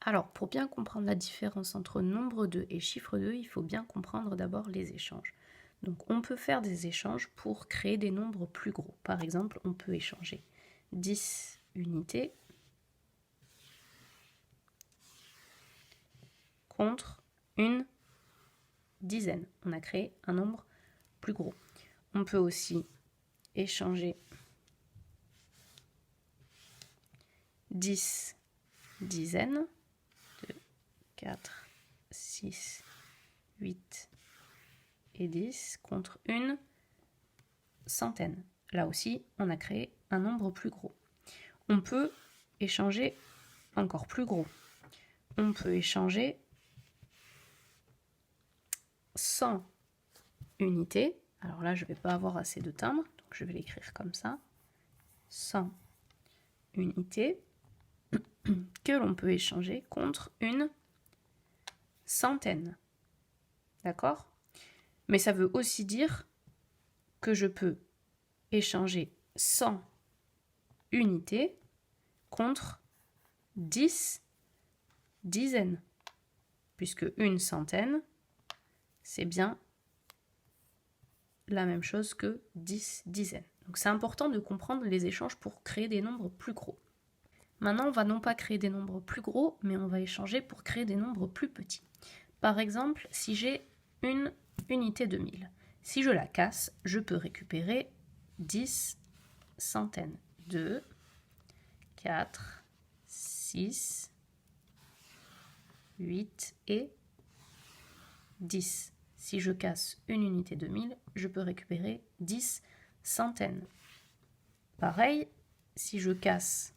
Alors, pour bien comprendre la différence entre nombre 2 et chiffre 2, il faut bien comprendre d'abord les échanges. Donc, on peut faire des échanges pour créer des nombres plus gros. Par exemple, on peut échanger 10 unités contre une dizaine. On a créé un nombre plus gros. On peut aussi échanger 10 dizaines, 2, 4, 6, 8 et 10 contre une centaine. Là aussi, on a créé un nombre plus gros. On peut échanger encore plus gros. On peut échanger 100 unités. Alors là, je ne vais pas avoir assez de timbres, donc je vais l'écrire comme ça. 100 unités que l'on peut échanger contre une centaine. D'accord? Mais ça veut aussi dire que je peux échanger 100 unités contre 10 dizaines, puisque une centaine, c'est bien la même chose que 10 dizaines. Donc c'est important de comprendre les échanges pour créer des nombres plus gros. Maintenant, on va non pas créer des nombres plus gros, mais on va échanger pour créer des nombres plus petits. Par exemple, si j'ai une unité de 1000, si je la casse, je peux récupérer 10 centaines. 2, 4, 6, 8 et 10. Si je casse une unité de 1000, je peux récupérer 10 centaines. Pareil, si je casse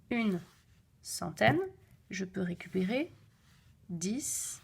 une centaine, je peux récupérer 10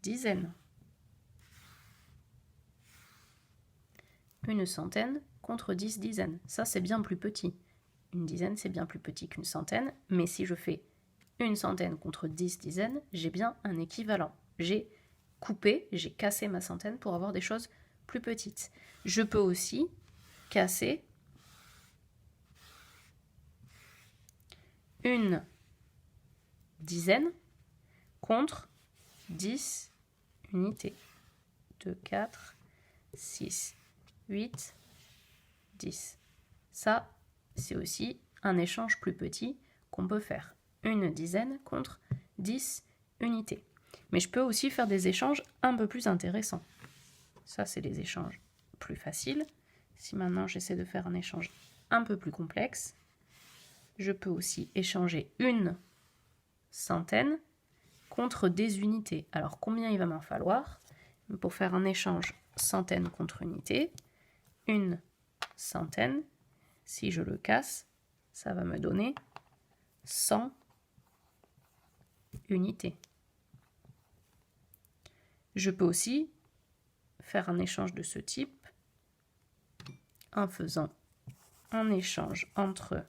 dizaines. Une centaine contre 10 dizaines. Ça, c'est bien plus petit. Une dizaine, c'est bien plus petit qu'une centaine, mais si je fais une centaine contre 10 dizaines, j'ai bien un équivalent. J'ai coupé, j'ai cassé ma centaine pour avoir des choses plus petites. Je peux aussi casser une dizaine contre 10 unités. 2, 4, 6, 8, 10. Ça, c'est aussi un échange plus petit qu'on peut faire. Une dizaine contre 10 unités. Mais je peux aussi faire des échanges un peu plus intéressants. Ça, c'est les échanges plus faciles. Si maintenant j'essaie de faire un échange un peu plus complexe, je peux aussi échanger une centaine contre des unités. Alors, combien il va m'en falloir pour faire un échange centaine contre unité? Une centaine, si je le casse, ça va me donner 100 unités. Je peux aussi faire un échange de ce type en faisant un échange entre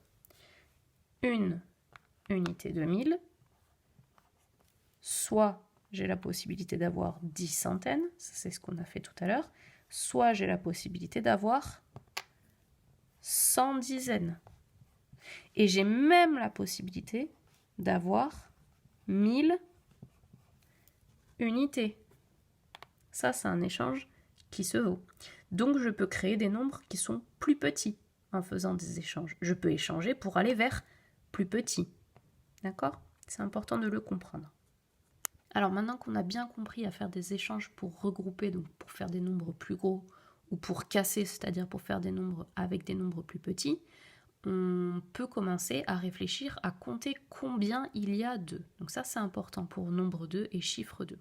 une unité de 1000, soit j'ai la possibilité d'avoir 10 centaines, c'est ce qu'on a fait tout à l'heure, soit j'ai la possibilité d'avoir 100 dizaines. Et j'ai même la possibilité d'avoir 1000 unités. Ça, c'est un échange qui se vaut. Donc, je peux créer des nombres qui sont plus petits en faisant des échanges. Je peux échanger pour aller vers plus petit. D'accord? C'est important de le comprendre. Alors, maintenant qu'on a bien compris à faire des échanges pour regrouper, donc pour faire des nombres plus gros, ou pour casser, c'est-à-dire pour faire des nombres avec des nombres plus petits, on peut commencer à réfléchir à compter combien il y a d'eux. Donc ça, c'est important pour nombre 2 et chiffre 2.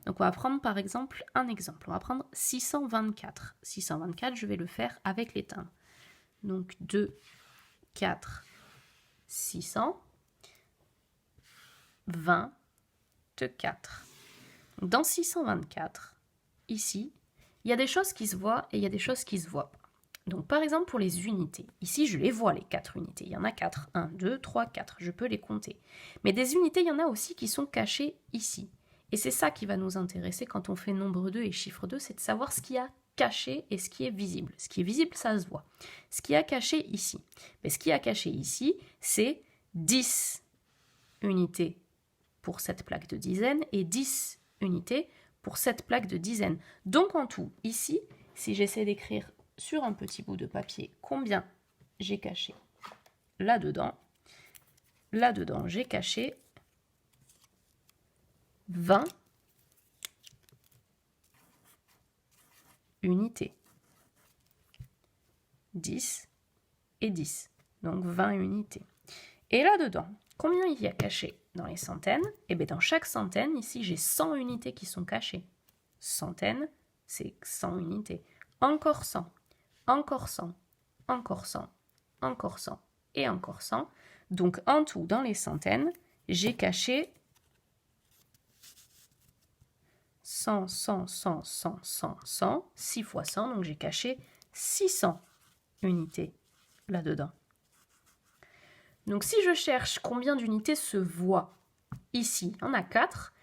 Donc on va prendre par exemple un exemple. On va prendre 624. 624, je vais le faire avec les timbres. Donc 2, 4, 600, 24. Dans 624, ici, il y a des choses qui se voient et il y a des choses qui se voient pas. Donc par exemple pour les unités, ici je les vois les 4 unités, il y en a 4, 1, 2, 3, 4, je peux les compter. Mais des unités, il y en a aussi qui sont cachées ici. Et c'est ça qui va nous intéresser quand on fait nombre 2 et chiffre 2, c'est de savoir ce qu'il y a caché et ce qui est visible. Ce qui est visible, ça se voit. Ce qui est caché ici, mais ce qui est caché ici, c'est 10 unités pour cette plaque de dizaines et 10 unités pour cette plaque de dizaines. Donc en tout, ici, si j'essaie d'écrire sur un petit bout de papier combien j'ai caché là-dedans, j'ai caché 20 unités. 10 et 10, donc 20 unités. Et là-dedans, combien il y a caché dans les centaines? Eh bien, dans chaque centaine, ici, j'ai 100 unités qui sont cachées. Centaines, c'est 100 unités. Encore 100, encore 100, encore 100, encore 100 et encore 100. Donc, en tout, dans les centaines, j'ai caché 100, 100, 100, 100, 100, 100, 6 fois 100, donc j'ai caché 600 unités là-dedans. Donc si je cherche combien d'unités se voient, ici, il y en a 4.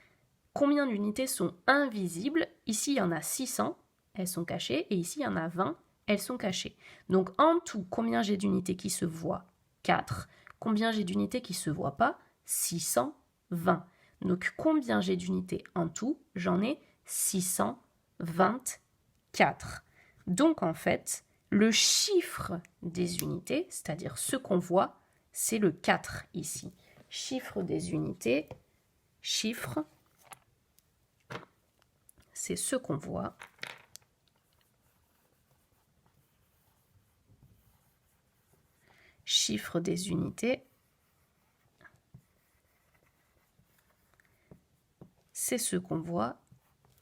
Combien d'unités sont invisibles? Ici, il y en a 600, elles sont cachées, et ici, il y en a 20, elles sont cachées. Donc en tout, combien j'ai d'unités qui se voient? 4. Combien j'ai d'unités qui ne se voient pas? 620. Donc combien j'ai d'unités en tout? J'en ai 624. Donc en fait, le chiffre des unités, c'est-à-dire ce qu'on voit, c'est le 4 ici. Chiffre des unités, chiffre, c'est ce qu'on voit. Chiffre des unités, c'est ce qu'on voit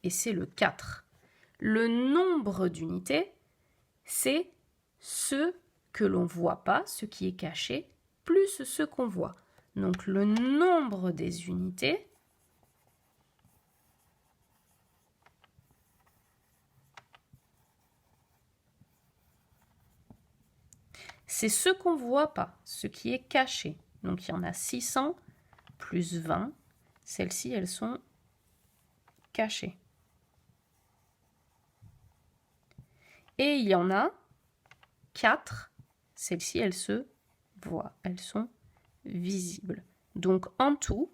et c'est le 4. Le nombre d'unités, c'est ce que l'on ne voit pas, ce qui est caché, plus ce qu'on voit. Donc le nombre des unités, c'est ce qu'on ne voit pas, ce qui est caché. Donc il y en a 600 plus 20. Celles-ci, elles sont cachées. Et il y en a 4. Celles-ci, elles se voient. Elles sont visibles. Donc en tout,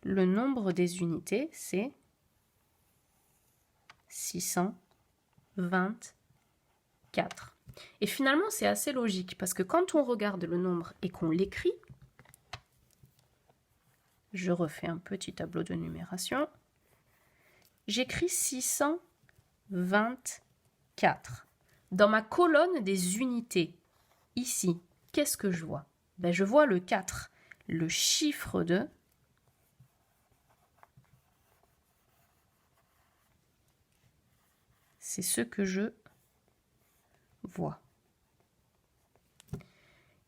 le nombre des unités, c'est 624. Et finalement, c'est assez logique parce que quand on regarde le nombre et qu'on l'écrit, je refais un petit tableau de numération, j'écris 624. Dans ma colonne des unités, ici, qu'est-ce que je vois? Ben, je vois le 4, le chiffre de c'est ce que je vois.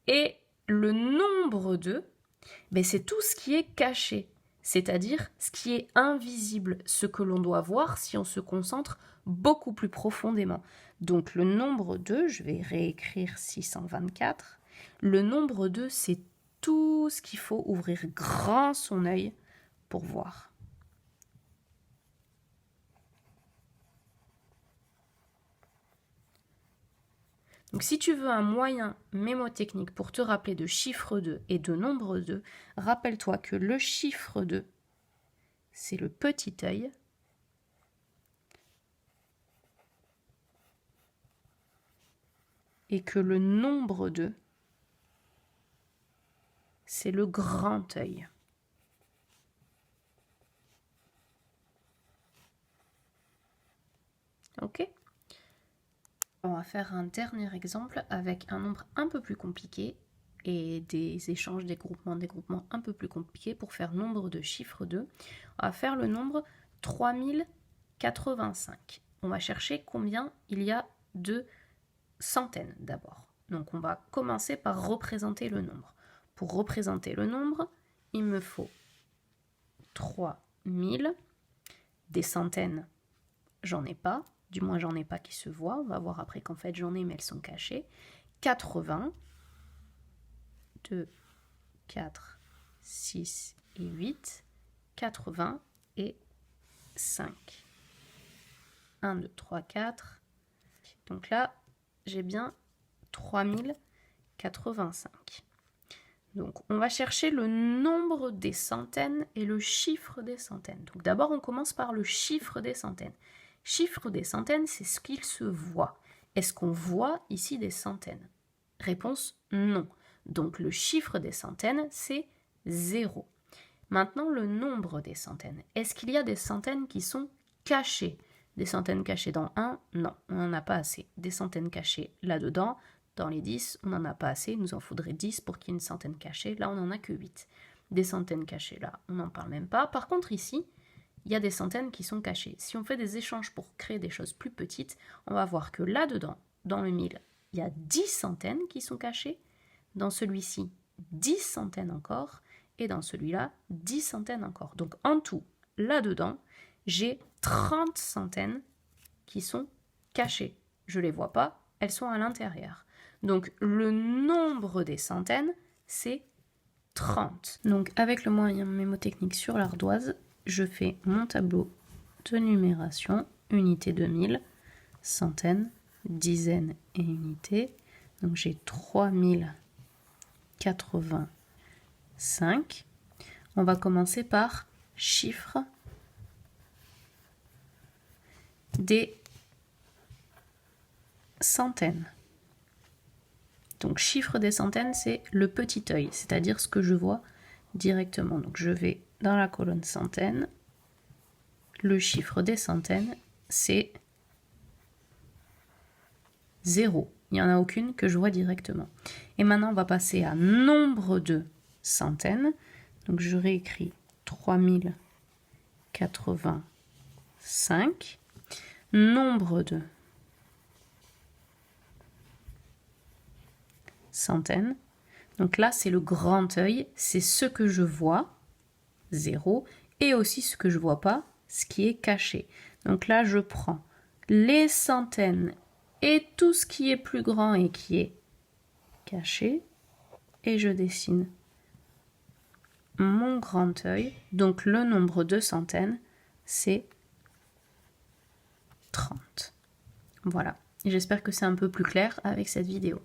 Et le nombre de, ben c'est tout ce qui est caché, c'est-à-dire ce qui est invisible, ce que l'on doit voir si on se concentre beaucoup plus profondément. Donc le nombre 2, je vais réécrire 624, le nombre 2, c'est tout ce qu'il faut ouvrir grand son œil pour voir. Donc si tu veux un moyen mémotechnique pour te rappeler de chiffre 2 et de nombre 2, rappelle-toi que le chiffre 2, c'est le petit œil. Et que le nombre 2, c'est le grand œil. Ok ? On va faire un dernier exemple avec un nombre un peu plus compliqué et des échanges, des groupements un peu plus compliqués pour faire nombre de chiffres 2. On va faire le nombre 3085. On va chercher combien il y a de centaines d'abord. Donc on va commencer par représenter le nombre. Pour représenter le nombre, il me faut 3000. Des centaines, j'en ai pas. Du moins, j'en ai pas qui se voient. On va voir après qu'en fait, j'en ai, mais elles sont cachées. 80. 2, 4, 6 et 8. 80 et 5. 1, 2, 3, 4. Donc là, j'ai bien 3085. Donc, on va chercher le nombre des centaines et le chiffre des centaines. Donc, d'abord, on commence par le chiffre des centaines. Chiffre des centaines, c'est ce qu'il se voit. Est-ce qu'on voit ici des centaines? Réponse non. Donc, le chiffre des centaines, c'est 0. Maintenant, le nombre des centaines. Est-ce qu'il y a des centaines qui sont cachées? Des centaines cachées dans 1? Non, on n'en a pas assez. Des centaines cachées là-dedans? Dans les 10, on n'en a pas assez, il nous en faudrait 10 pour qu'il y ait une centaine cachée. Là, on n'en a que 8. Des centaines cachées, là, on n'en parle même pas. Par contre, ici, il y a des centaines qui sont cachées. Si on fait des échanges pour créer des choses plus petites, on va voir que là-dedans, dans le 1000, il y a 10 centaines qui sont cachées. Dans celui-ci, 10 centaines encore. Et dans celui-là, 10 centaines encore. Donc, en tout, là-dedans, j'ai 30 centaines qui sont cachées. Je ne les vois pas, elles sont à l'intérieur. Donc, le nombre des centaines, c'est 30. Donc, avec le moyen mémotechnique sur l'ardoise, je fais mon tableau de numération, unité de 1000, centaines, dizaines et unités. Donc, j'ai 3085. On va commencer par chiffre des centaines. Donc, chiffre des centaines, c'est le petit œil, c'est-à-dire ce que je vois directement. Donc, je vais dans la colonne centaines. Le chiffre des centaines, c'est 0. Il n'y en a aucune que je vois directement. Et maintenant, on va passer à nombre de centaines. Donc, je réécris 3085. Nombre de centaines. Donc là, c'est le grand œil, c'est ce que je vois, 0, et aussi ce que je vois pas, ce qui est caché. Donc là, je prends les centaines et tout ce qui est plus grand et qui est caché, et je dessine mon grand œil. Donc le nombre de centaines, c'est 30. Voilà, j'espère que c'est un peu plus clair avec cette vidéo.